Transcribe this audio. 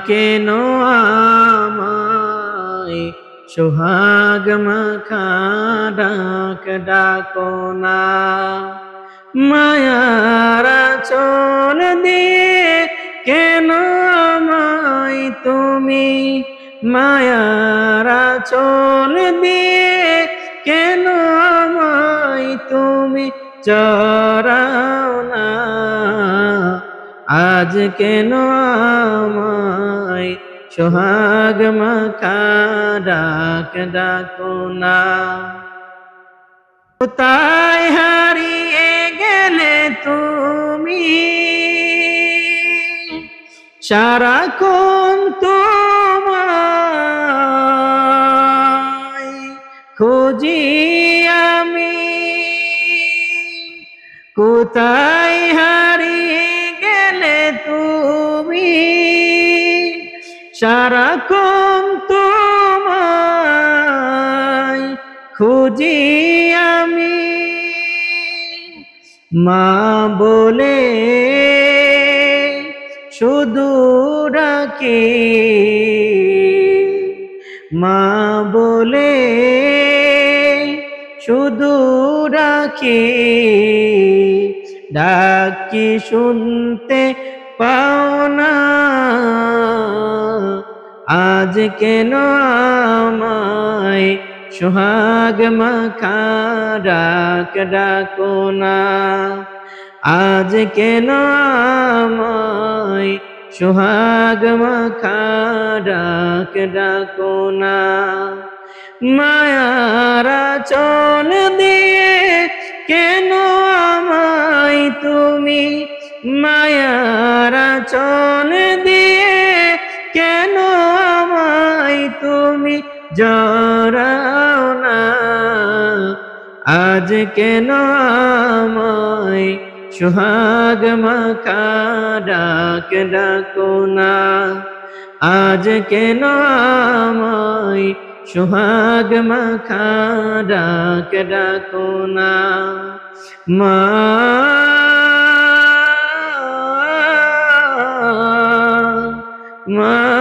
কেন আমায় সোহাগ মাখা ডাক ডাকো না। মায়ার আঁচল দিয়ে কেন আমায় তুমি, মায়ার আঁচল দিয়ে কেন আমায় তুমি জড়াও না। আজ কেন আমায় সোহাগ মাখা ডাক ডাকো না। কোথায় হারিয়ে গেলে তুমি, সারাক্ষণ তোমায় খুঁজি আমি। কোথায় হারিয়ে গেলে তুমি, সারাক্ষণ তোমায় খুঁজি আমি। মা বলে শুধু ডাকি, মা বলে শুধু ডাকি, ডাকি শুনতে পাও না। আজ কেন আমায় সোহাগ মাখা ডাক ডাকো না। আজ কেন আমায় সোহাগ মাখা ডাক ডাকো না। মায়ার আঁচল দিয়ে কেন আমায় তুমি, মায়ার আঁচল দিয়ে কেন আমায় তুমি জড়াও না। আজ কেন আমায় সোহাগ মাখা ডাক ডাকো না। আজ কেন আমায় সোহাগ মাখা ডাক ডাকো না। মা মা